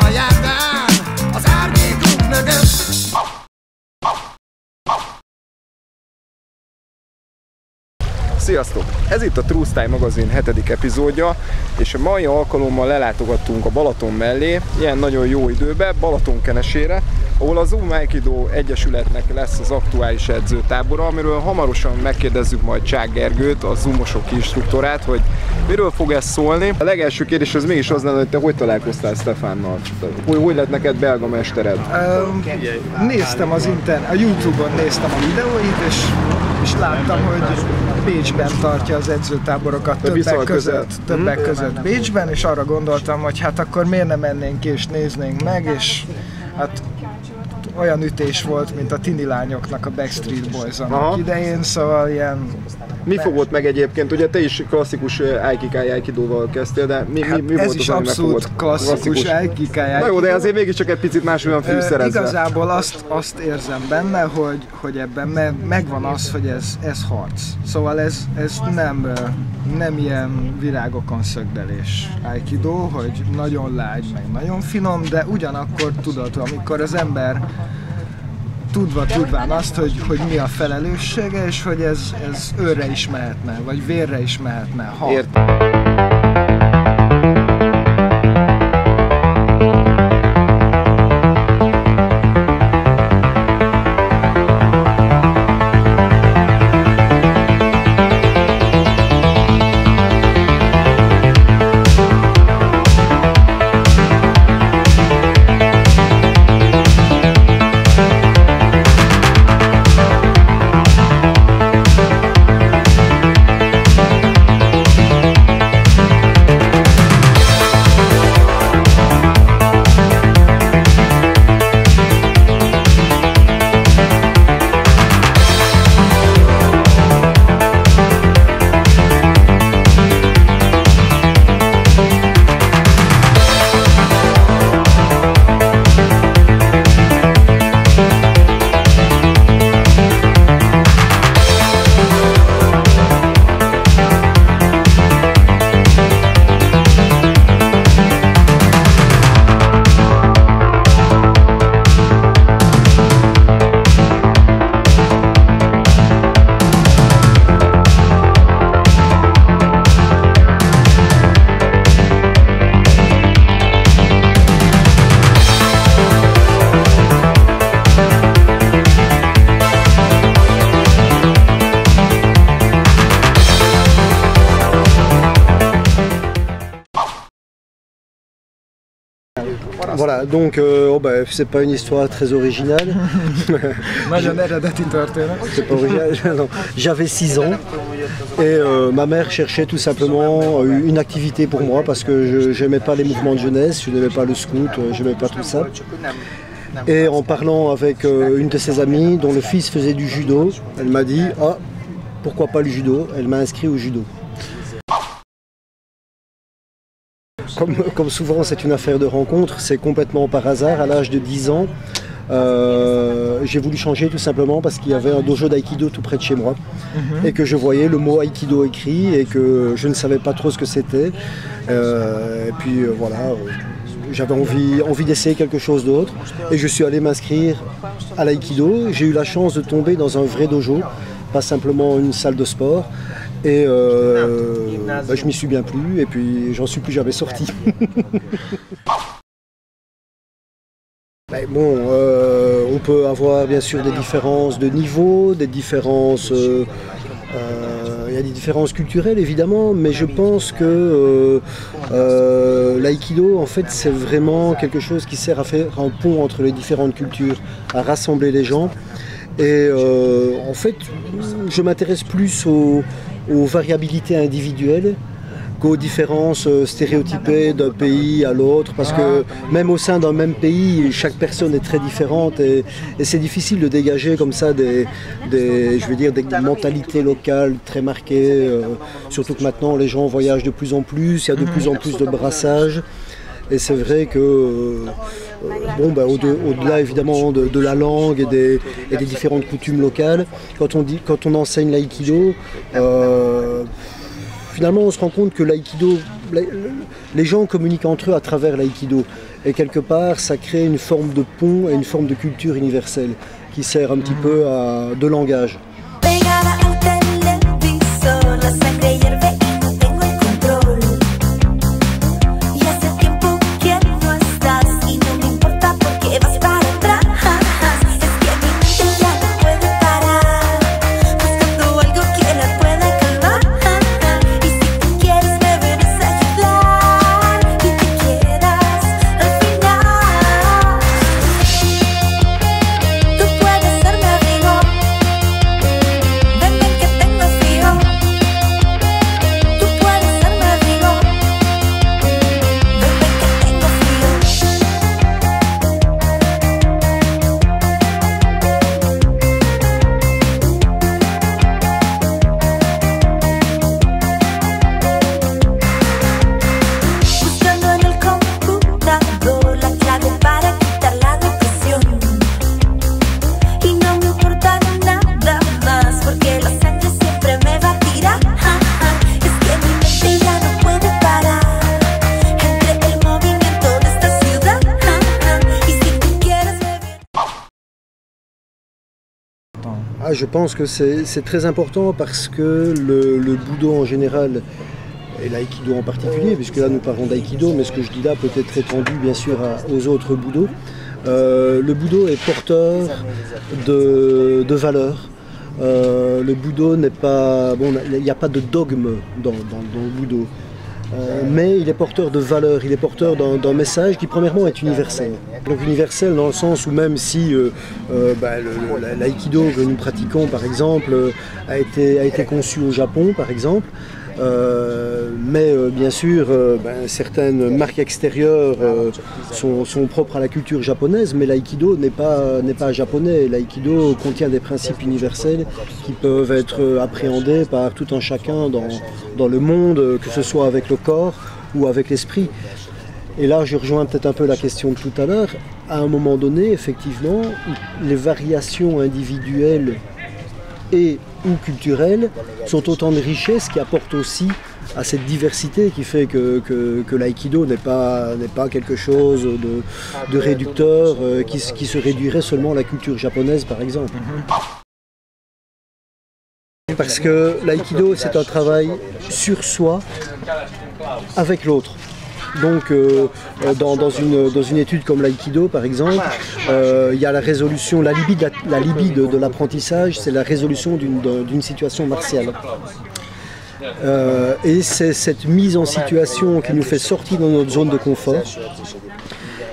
a járdán, az árnyékunk mögött. Sziasztok! Ez itt a True Style magazin 7. epizódja, és a mai alkalommal lelátogattunk a Balaton mellé, ilyen nagyon jó időben, Balatonkenesére, ahol a Zoom Aikido Egyesületnek lesz az aktuális edzőtábora, amiről hamarosan megkérdezzük majd Csák Gergőt, a zoomosok instruktorát, hogy miről fog ez szólni. A legelső kérdés az mégis az lenne, hogy te hogy találkoztál Stefánnal? Hogy lett neked belga mestered? Néztem a YouTube-on néztem a videóit, és láttam, hogy Bécsben tartja az edzőtáborokat, többek között Bécsben, és arra gondoltam, hogy hát akkor miért nem mennénk és néznénk meg, és hát olyan ütés volt, mint a tini lányoknak a Backstreet Boys-on idején, szóval ilyen... Mi fogott meg egyébként? Ugye te is klasszikus Aikikai Aikidóval kezdtél, de mi volt ez az, is ami abszolút klasszikus Aikikai Aikido. Na jó, de azért mégiscsak egy picit más olyan fűszerezve. Igazából azt érzem benne, hogy ebben megvan az, hogy ez harc. Szóval ez nem ilyen virágokon szögdelés Aikido, hogy nagyon lágy, meg nagyon finom, de ugyanakkor tudod, amikor az ember tudván azt, hogy mi a felelőssége, és hogy ez őrre is mehetne, vagy vérre is mehetne. Voilà, donc c'est pas une histoire très originale. C'est pas original. J'avais 6 ans et ma mère cherchait tout simplement une activité pour moi parce que je n'aimais pas les mouvements de jeunesse, je n'aimais pas le scout, je n'aimais pas tout ça. Et en parlant avec une de ses amies dont le fils faisait du judo, elle m'a dit « Ah, pourquoi pas le judo ?» Elle m'a inscrit au judo. Comme souvent c'est une affaire de rencontre, c'est complètement par hasard. À l'âge de 10 ans, j'ai voulu changer tout simplement parce qu'il y avait un dojo d'aïkido tout près de chez moi et que je voyais le mot aïkido écrit et que je ne savais pas trop ce que c'était. Et puis voilà, j'avais envie d'essayer quelque chose d'autre et je suis allé m'inscrire à l'aïkido. J'ai eu la chance de tomber dans un vrai dojo, pas simplement une salle de sport. Et je m'y suis bien plu et puis j'en suis plus jamais sorti. Bon, on peut avoir bien sûr des différences de niveau, des différences, il y a des différences culturelles évidemment, mais je pense que l'aïkido en fait c'est vraiment quelque chose qui sert à faire un pont entre les différentes cultures, à rassembler les gens. Et en fait, je m'intéresse plus aux variabilités individuelles qu'aux différences stéréotypées d'un pays à l'autre, parce que même au sein d'un même pays, chaque personne est très différente et c'est difficile de dégager comme ça des mentalités locales très marquées, surtout que maintenant les gens voyagent de plus en plus, il y a de plus en plus de brassage. Et c'est vrai que, au-delà évidemment de la langue et des différentes coutumes locales, quand on enseigne l'aïkido, finalement on se rend compte que l'aïkido, les gens communiquent entre eux à travers l'aïkido. et quelque part ça crée une forme de pont et une forme de culture universelle qui sert un petit peu de langage. Je pense que c'est très important parce que le Budo en général, et l'aïkido en particulier, puisque là nous parlons d'aïkido, mais ce que je dis là peut être étendu bien sûr aux autres Budo. Le Budo est porteur de valeurs. Le Budo n'est pas... Bon, il n'y a pas de dogme dans le Budo. Mais il est porteur de valeurs, il est porteur d'un message qui premièrement est universel. Donc universel dans le sens où même si l'aïkido que nous pratiquons par exemple a été conçu au Japon par exemple, mais bien sûr certaines marques extérieures sont propres à la culture japonaise, mais l'aïkido n'est pas japonais. L'aïkido contient des principes universels qui peuvent être appréhendés par tout un chacun dans le monde, que ce soit avec le corps ou avec l'esprit. Et là je rejoins peut-être un peu la question de tout à l'heure. À un moment donné, effectivement, les variations individuelles et ou culturelles sont autant de richesses qui apportent aussi à cette diversité qui fait que l'aïkido n'est pas quelque chose de réducteur qui se réduirait seulement à la culture japonaise par exemple. Parce que l'aïkido c'est un travail sur soi avec l'autre. Donc dans une étude comme l'aïkido par exemple, il y a la résolution, la libide de l'apprentissage, c'est la résolution d'une situation martiale. Et c'est cette mise en situation qui nous fait sortir de notre zone de confort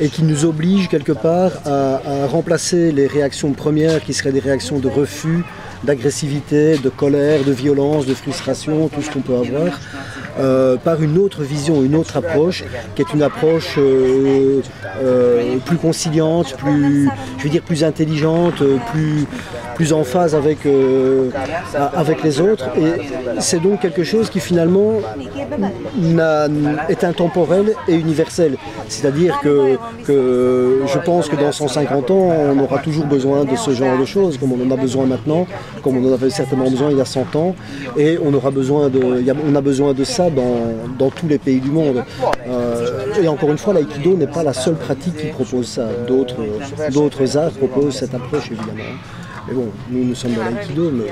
et qui nous oblige quelque part à remplacer les réactions premières qui seraient des réactions de refus, d'agressivité, de colère, de violence, de frustration, tout ce qu'on peut avoir, par une autre vision, une autre approche, qui est une approche plus conciliante, plus intelligente, plus en phase avec les autres. Et c'est donc quelque chose qui finalement est intemporel et universel. C'est-à-dire que je pense que dans 150 ans, on aura toujours besoin de ce genre de choses, comme on en a besoin maintenant, comme on en avait certainement besoin il y a 100 ans, et on a besoin de ça dans tous les pays du monde. Et encore une fois, l'aïkido n'est pas la seule pratique qui propose ça. D'autres arts proposent cette approche évidemment. Mais bon, nous sommes dans l'aïkido, mais...